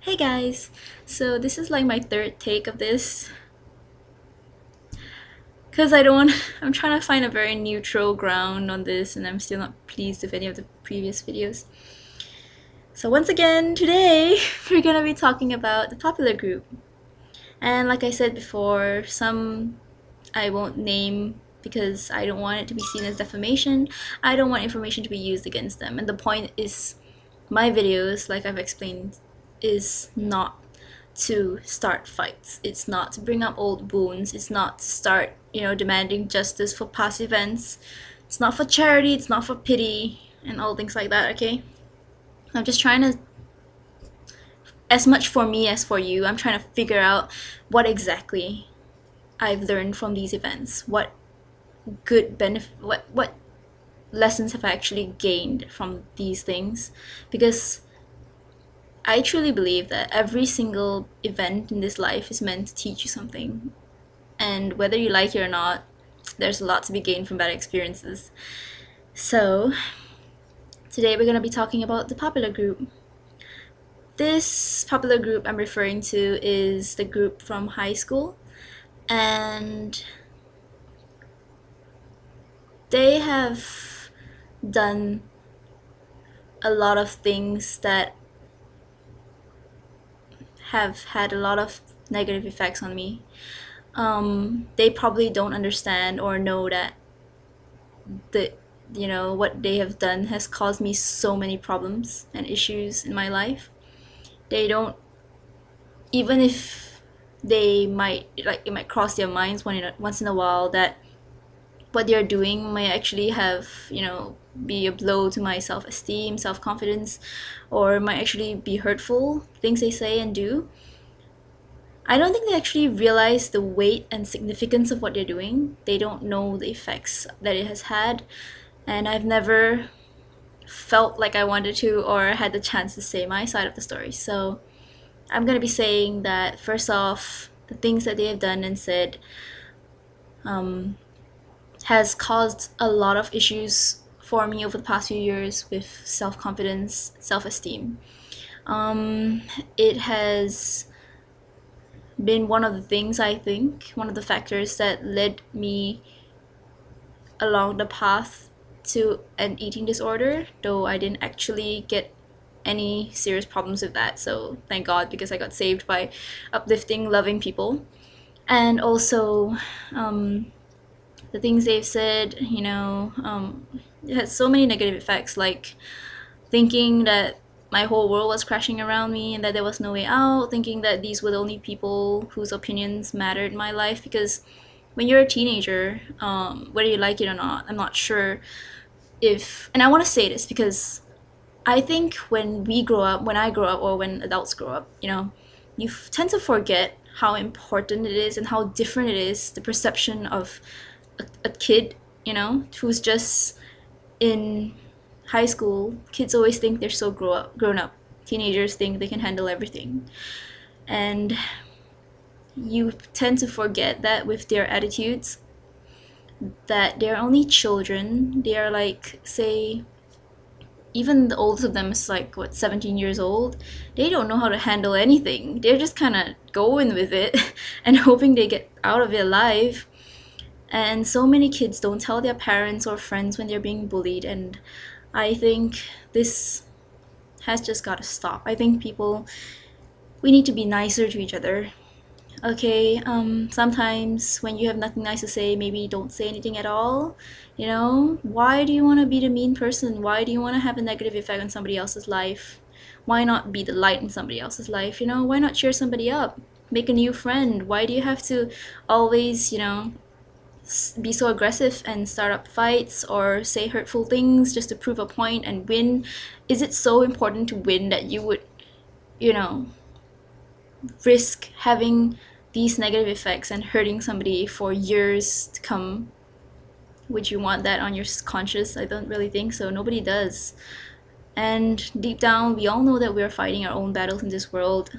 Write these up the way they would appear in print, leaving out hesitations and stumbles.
Hey guys! So this is like my third take of this because I don't I'm trying to find a very neutral ground on this and I'm still not pleased with any of the previous videos. So once again, today we're gonna be talking about the popular group. And like I said before, some I won't name because I don't want it to be seen as defamation. I don't want information to be used against them. And the point is my videos, like I've explained, is not to start fights. It's not to bring up old wounds. It's not to start, demanding justice for past events. It's not for charity. It's not for pity and all things like that, okay? I'm just trying to, as much for me as for you, I'm trying to figure out what exactly I've learned from these events. What good benefit, what lessons have I actually gained from these things? Because I truly believe that every single event in this life is meant to teach you something. And whether you like it or not, there's a lot to be gained from bad experiences. So, today we're going to be talking about the popular group. This popular group I'm referring to is the group from high school, and they have done a lot of things that have had a lot of negative effects on me. They probably don't understand or know that the what they have done has caused me so many problems and issues in my life. They don't, even if they might, like, it might cross their minds once in a while that what they're doing may actually have, be a blow to my self-esteem, self-confidence, or might actually be hurtful, things they say and do. I don't think they actually realize the weight and significance of what they're doing. They don't know the effects that it has had, and I've never felt like I wanted to or had the chance to say my side of the story. So I'm gonna be saying that first off, the things that they have done and said um, has caused a lot of issues for me over the past few years with self confidence, self esteem. It has been one of the things, I think, one of the factors that led me along the path to an eating disorder, though I didn't actually get any serious problems with that. So thank God, because I got saved by uplifting, loving people. And also, the things they've said, it had so many negative effects, like thinking that my whole world was crashing around me and that there was no way out, thinking that these were the only people whose opinions mattered in my life. Because when you're a teenager, whether you like it or not, I'm not sure if, and I want to say this because I think when I grow up, or when adults grow up, you tend to forget how important it is and how different it is, the perception of a kid, who's just in high school. Kids always think they're so grown up. Teenagers think they can handle everything. And you tend to forget that with their attitudes, that they're only children. They are, like, say, even the oldest of them is like, what, 17 years old. They don't know how to handle anything. They're just kind of going with it and hoping they get out of it alive. And so many kids don't tell their parents or friends when they're being bullied, and I think this has just got to stop. I think we need to be nicer to each other. Okay, sometimes when you have nothing nice to say, maybe don't say anything at all. Why do you want to be the mean person? Why do you want to have a negative effect on somebody else's life? Why not be the light in somebody else's life? Why not cheer somebody up? Make a new friend? Why do you have to always, be so aggressive and start up fights or say hurtful things just to prove a point and win? Is it so important to win that you would, you know, risk having these negative effects and hurting somebody for years to come? Would you want that on your conscience? I don't really think so. Nobody does. And deep down, we all know that we're fighting our own battles in this world.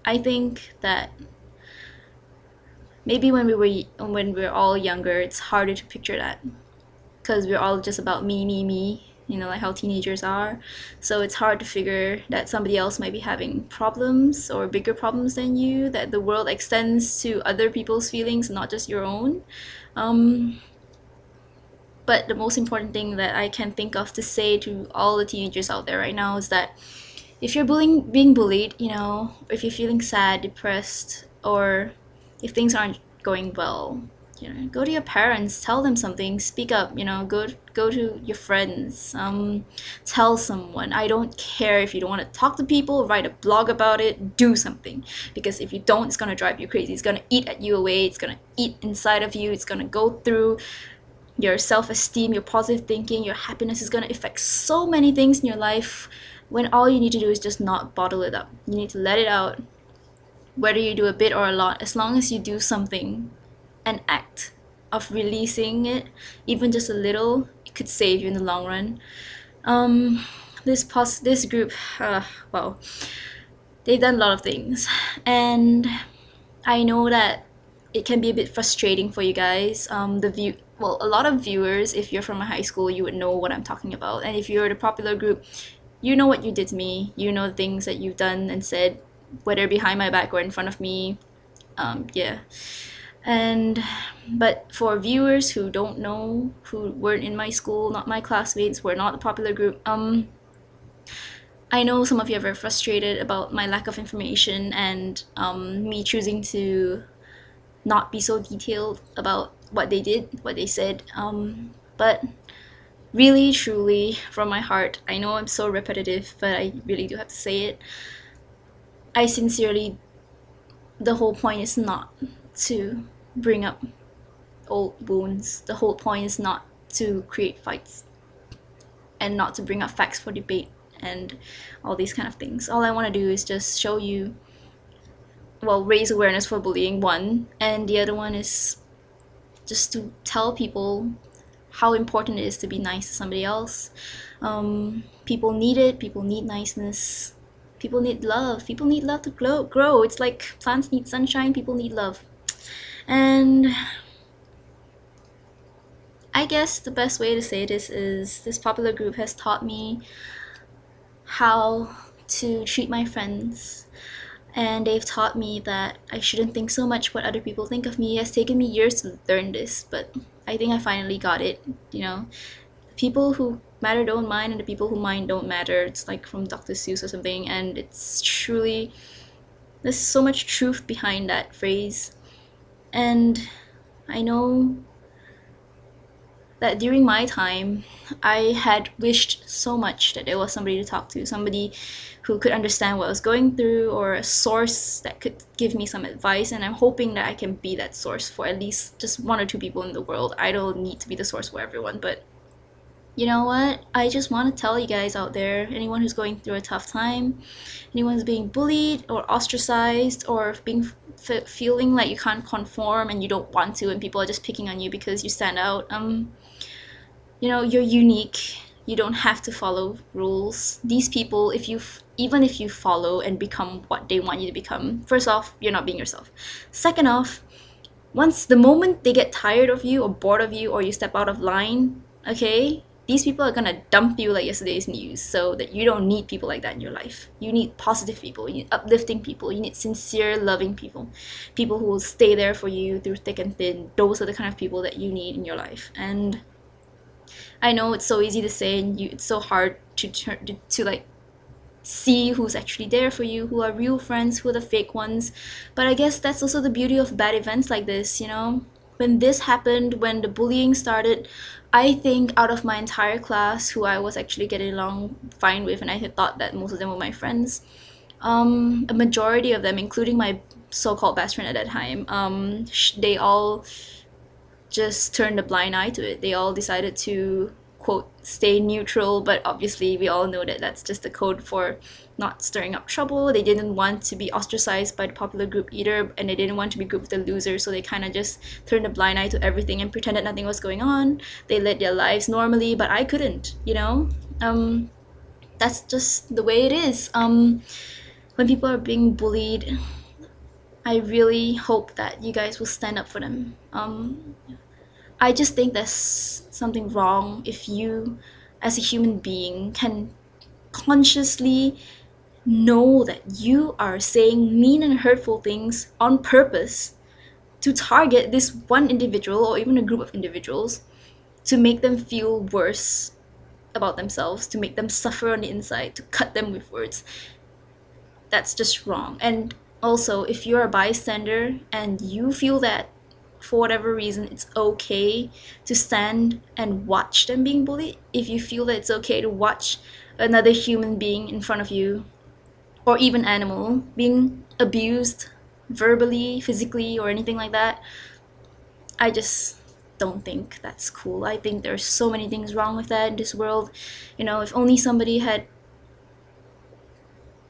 I think that maybe when we're all younger, it's harder to picture that because we're all just about me, me, me. like how teenagers are. So it's hard to figure that somebody else might be having problems or bigger problems than you, that the world extends to other people's feelings, not just your own. Um, but the most important thing that I can think of to say to all the teenagers out there right now is that if you're being bullied, if you're feeling sad, depressed, or if things aren't going well, go to your parents, tell them something, speak up, go to your friends, tell someone. I don't care if you don't want to talk to people, write a blog about it, do something. Because if you don't, it's gonna drive you crazy. It's gonna eat at you away. It's gonna eat inside of you. It's gonna go through your self-esteem, your positive thinking, your happiness. Is going to affect so many things in your life, when all you need to do is just not bottle it up. You need to let it out, whether you do a bit or a lot. As long as you do something, an act of releasing it, even just a little, it could save you in the long run. This group, well, they've done a lot of things, and I know that it can be a bit frustrating for you guys. A lot of viewers, if you're from a high school, you would know what I'm talking about. And if you're the popular group, you know what you did to me. You know the things that you've done and said, whether behind my back or in front of me. Yeah. But for viewers who don't know, who weren't in my school, not my classmates, were not the popular group, I know some of you are very frustrated about my lack of information and me choosing to not be so detailed about what they did, what they said. But really, truly, from my heart, I know I'm so repetitive, but I really do have to say it. I sincerely, the whole point is not to bring up old wounds. The whole point is not to create fights and not to bring up facts for debate and all these kind of things. All I want to do is just show you, raise awareness for bullying, one, and the other one is just to tell people how important it is to be nice to somebody else. People need it. People need niceness. People need love. People need love to grow. It's like plants need sunshine. People need love. And I guess the best way to say this is this popular group has taught me how to treat my friends. And they've taught me that I shouldn't think so much what other people think of me. It has taken me years to learn this, but I think I finally got it. The people who matter don't mind, and the people who mind don't matter. It's like from Dr. Seuss or something, and it's truly, there's so much truth behind that phrase. And I know that during my time, I had wished so much that there was somebody to talk to, somebody who could understand what I was going through, or a source that could give me some advice. And I'm hoping that I can be that source for at least just one or two people in the world. I don't need to be the source for everyone, but you know what? I just want to tell you guys out there, anyone who's going through a tough time, anyone who's being bullied or ostracized, or feeling like you can't conform and you don't want to, and people are just picking on you because you stand out. You're unique. You don't have to follow rules. These people, even if you follow and become what they want you to become, first off, you're not being yourself. Second off, the moment they get tired of you or bored of you, or you step out of line, okay, these people are gonna dump you like yesterday's news. So that you don't need people like that in your life. You need positive people. You need uplifting people. You need sincere, loving people. People who will stay there for you through thick and thin. Those are the kind of people that you need in your life. And I know it's so easy to say, and it's so hard to like see who's actually there for you, who are real friends, who are the fake ones. But I guess that's also the beauty of bad events like this. When this happened, when the bullying started, I think out of my entire class, who I was actually getting along fine with, and I had thought that most of them were my friends, a majority of them, including my so-called best friend at that time, they all just turned a blind eye to it. They all decided to, quote, stay neutral, but obviously we all know that that's just a code for not stirring up trouble. They didn't want to be ostracized by the popular group either, and they didn't want to be grouped with the losers, so they kind of just turned a blind eye to everything and pretended nothing was going on. They led their lives normally, but I couldn't, That's just the way it is. When people are being bullied, I really hope that you guys will stand up for them. I just think there's something wrong if you, as a human being can consciously know that you are saying mean and hurtful things on purpose to target this one individual or even a group of individuals to make them feel worse about themselves, to make them suffer on the inside, to cut them with words. That's just wrong. And also, if you're a bystander and you feel that for whatever reason it's okay to stand and watch them being bullied, if you feel that it's okay to watch another human being in front of you or even animal being abused verbally, physically, or anything like that, I just don't think that's cool. I think there's so many things wrong with that in this world. You know, if only somebody had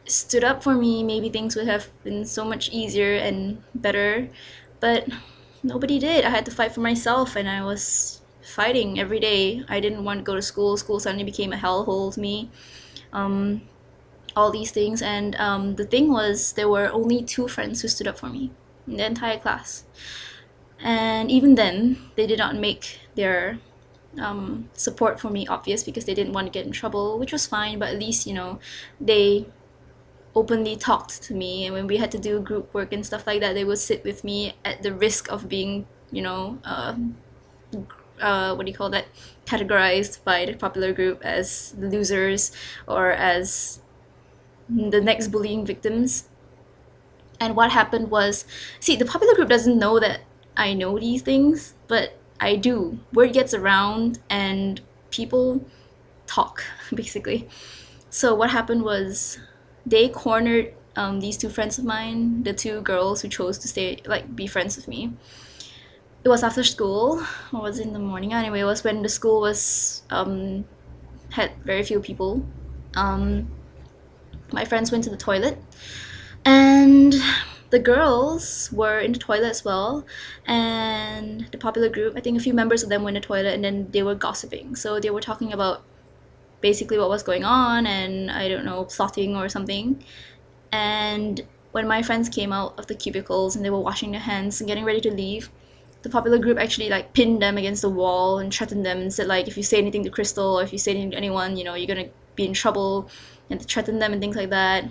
stood up for me, maybe things would have been so much easier and better. But nobody did. I had to fight for myself, and I was fighting every day. I didn't want to go to school. School suddenly became a hellhole to me. All these things, and the thing was, there were only two friends who stood up for me in the entire class. And even then, they did not make their support for me obvious because they didn't want to get in trouble, which was fine, but at least, you know, they openly talked to me. And when we had to do group work and stuff like that, they would sit with me at the risk of being, you know, what do you call that? Categorized by the popular group as losers or as the next bullying victims. And what happened was, see, the popular group doesn't know that I know these things, but I do. Word gets around and people talk, basically. So what happened was they cornered these two friends of mine, the two girls who chose to stay, like, be friends with me. It was after school, or was it in the morning? Anyway, it was when the school was had very few people. My friends went to the toilet, and the girls were in the toilet as well, and the popular group, I think a few members of them were in the toilet, and then they were gossiping. So they were talking about basically what was going on, and I don't know, plotting or something. And when my friends came out of the cubicles and they were washing their hands and getting ready to leave, the popular group actually like pinned them against the wall and threatened them and said, like, if you say anything to Crystal or if you say anything to anyone, you know, you're gonna be in trouble, and to threaten them and things like that.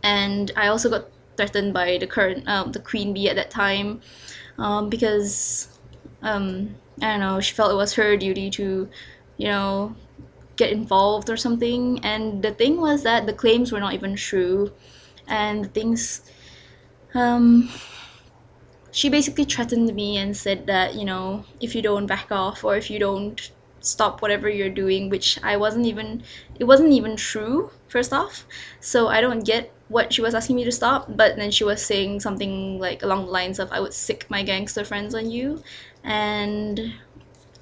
And I also got threatened by the current the queen bee at that time, because I don't know, she felt it was her duty to, you know, get involved or something. And the thing was that the claims were not even true, and the things she basically threatened me and said that, you know, if you don't back off or if you don't stop whatever you're doing, which it wasn't even true, first off. So I don't get what she was asking me to stop. But then she was saying something like along the lines of, I would sick my gangster friends on you. And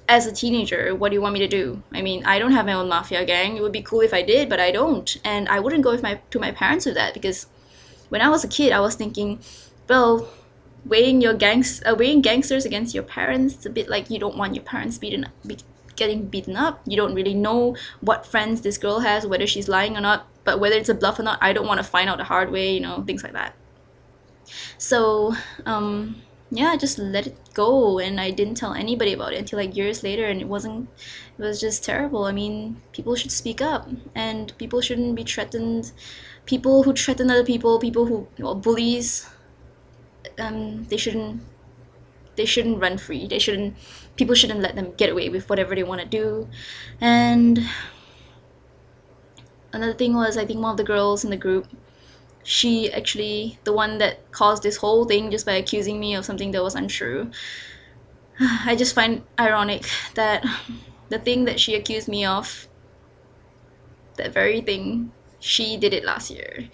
as a teenager, what do you want me to do? I mean, I don't have my own mafia gang. It would be cool if I did, but I don't. And I wouldn't go with my parents with that, because when I was a kid, I was thinking, well, weighing gangsters against your parents, it's a bit like you don't want your parents getting beaten up. You don't really know what friends this girl has, whether she's lying or not, but whether it's a bluff or not, I don't want to find out the hard way, you know, things like that. So yeah, I just let it go, and I didn't tell anybody about it until like years later, and it was just terrible. I mean, people should speak up, and people shouldn't be threatened. People who threaten other people who, well, bullies, they shouldn't run free. People shouldn't let them get away with whatever they want to do. And another thing was, I think one of the girls in the group, she actually, the one that caused this whole thing just by accusing me of something that was untrue. I just find ironic that the thing that she accused me of, that very thing, she did it last year.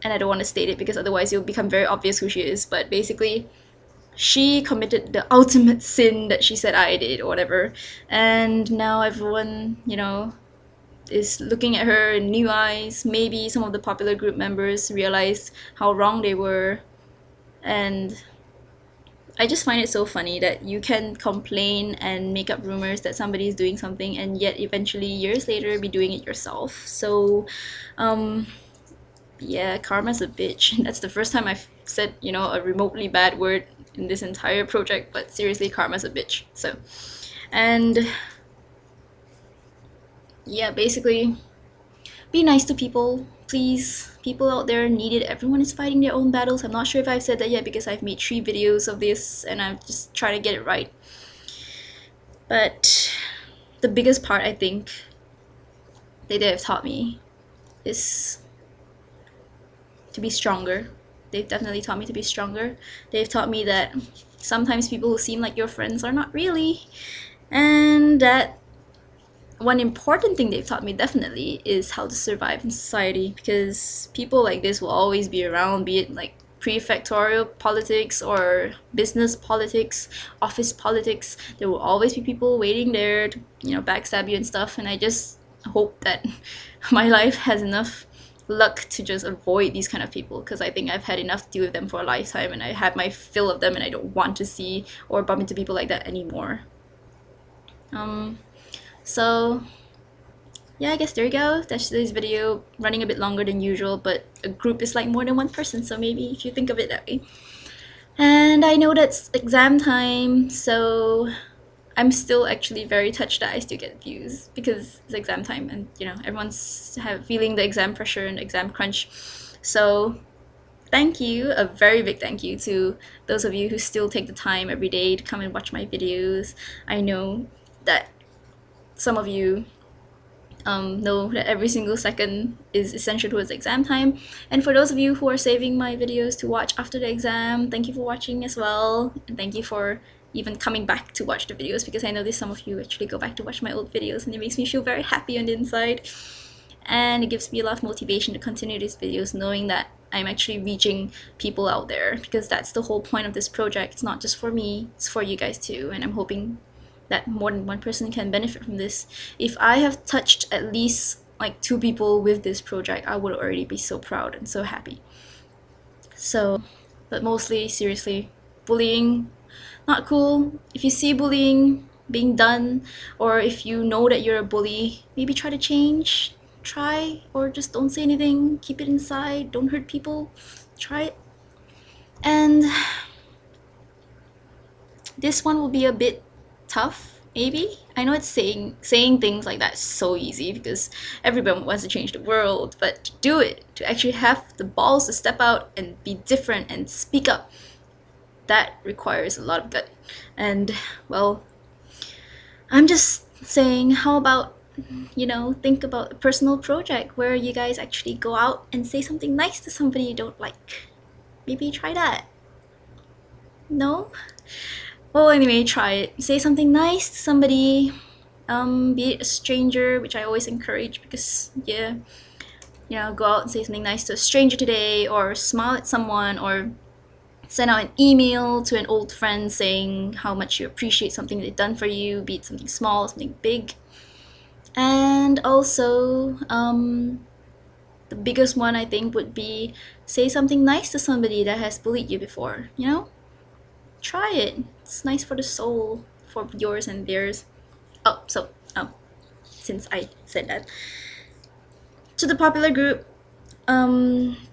And I don't want to state it because otherwise it will become very obvious who she is. But basically, she committed the ultimate sin that she said I did or whatever. And now everyone, you know, is looking at her in new eyes. Maybe some of the popular group members realized how wrong they were. And I just find it so funny that you can complain and make up rumors that somebody is doing something, and yet eventually years later be doing it yourself. So yeah, karma's a bitch. That's the first time I've said, you know, a remotely bad word in this entire project, but seriously, karma's a bitch. So, and yeah, basically, be nice to people, please. People out there need it. Everyone is fighting their own battles. I'm not sure if I've said that yet because I've made 3 videos of this and I'm just trying to get it right. But the biggest part, I think, that they have taught me is to be stronger. They've definitely taught me to be stronger. They've taught me that sometimes people who seem like your friends are not really. And that one important thing they've taught me definitely is how to survive in society, because people like this will always be around, be it like prefectorial politics or business politics, office politics. There will always be people waiting there to, backstab you and stuff. And I just hope that my life has enough luck to just avoid these kind of people, because I think I've had enough to deal with them for a lifetime and I had my fill of them and I don't want to see or bump into people like that anymore. So yeah, I guess there you go. That's today's video, running a bit longer than usual, but a group is like more than one person, so maybe if you think of it that way. And I know that's exam time, so I'm still actually very touched that I still get views because it's exam time and everyone's feeling the exam pressure and exam crunch. So thank you, a very big thank you to those of you who still take the time every day to come and watch my videos. I know that some of you know that every single second is essential towards exam time. And for those of you who are saving my videos to watch after the exam, thank you for watching as well. And thank you for even coming back to watch the videos, because I know there's some of you actually go back to watch my old videos and it makes me feel very happy on the inside. And it gives me a lot of motivation to continue these videos, knowing that I'm actually reaching people out there, because that's the whole point of this project. It's not just for me, it's for you guys too. And I'm hoping that more than one person can benefit from this. If I have touched at least like 2 people with this project, I would already be so proud and so happy. So, but mostly, seriously, bullying, not cool. If you see bullying being done, or if you know that you're a bully, maybe try to change. Try, or just don't say anything. Keep it inside. Don't hurt people. Try it. And this one will be a bit tough, maybe. I know it's saying things like that is so easy because everyone wants to change the world, but to do it, to actually have the balls to step out and be different and speak up, that requires a lot of gut. And well, I'm just saying, how about think about a personal project where you guys actually go out and say something nice to somebody you don't like. Maybe try that. No? Well, anyway, try it. Say something nice to somebody, be it a stranger, which I always encourage because, yeah, go out and say something nice to a stranger today, or smile at someone, or send out an email to an old friend saying how much you appreciate something they've done for you, be it something small, something big. And also, the biggest one I think would be say something nice to somebody that has bullied you before, Try it. It's nice for the soul, for yours and theirs. Oh, so, since I said that. To the popular group,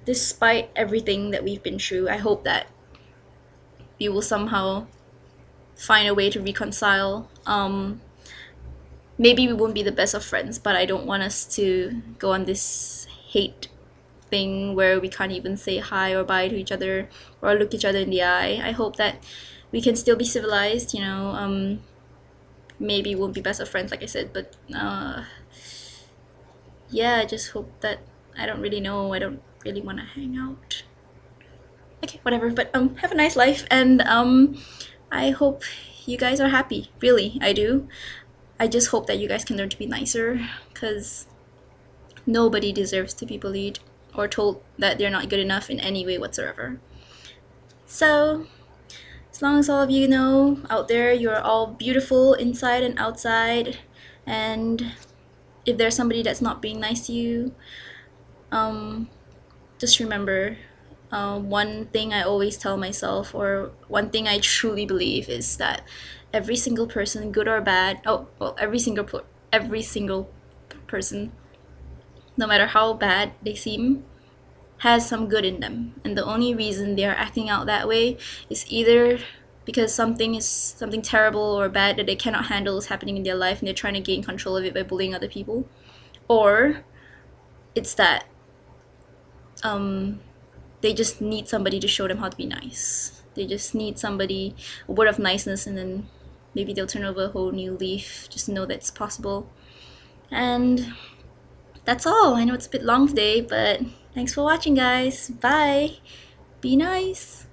despite everything that we've been through, I hope that we will somehow find a way to reconcile. Maybe we won't be the best of friends, but I don't want us to go on this hate thing where we can't even say hi or bye to each other or look each other in the eye. I hope that we can still be civilized, maybe we won't be best of friends like I said, but yeah, I just hope that, I don't really know, I don't really want to hang out. Okay, whatever, but have a nice life, and I hope you guys are happy. Really, I do. I just hope that you guys can learn to be nicer, because nobody deserves to be bullied or told that they're not good enough in any way whatsoever. So, as long as all of you know out there, you're all beautiful inside and outside, and if there's somebody that's not being nice to you, just remember, one thing I always tell myself, or one thing I truly believe, is that every single person, good or bad, every single person, no matter how bad they seem, has some good in them. And the only reason they are acting out that way is either because something terrible or bad that they cannot handle is happening in their life and they're trying to gain control of it by bullying other people, or it's that um, they just need somebody to show them how to be nice. They just need somebody, a word of niceness, and then maybe they'll turn over a whole new leaf. Just know that it's possible. And that's all. I know it's a bit long today, but thanks for watching, guys. Bye. Be nice.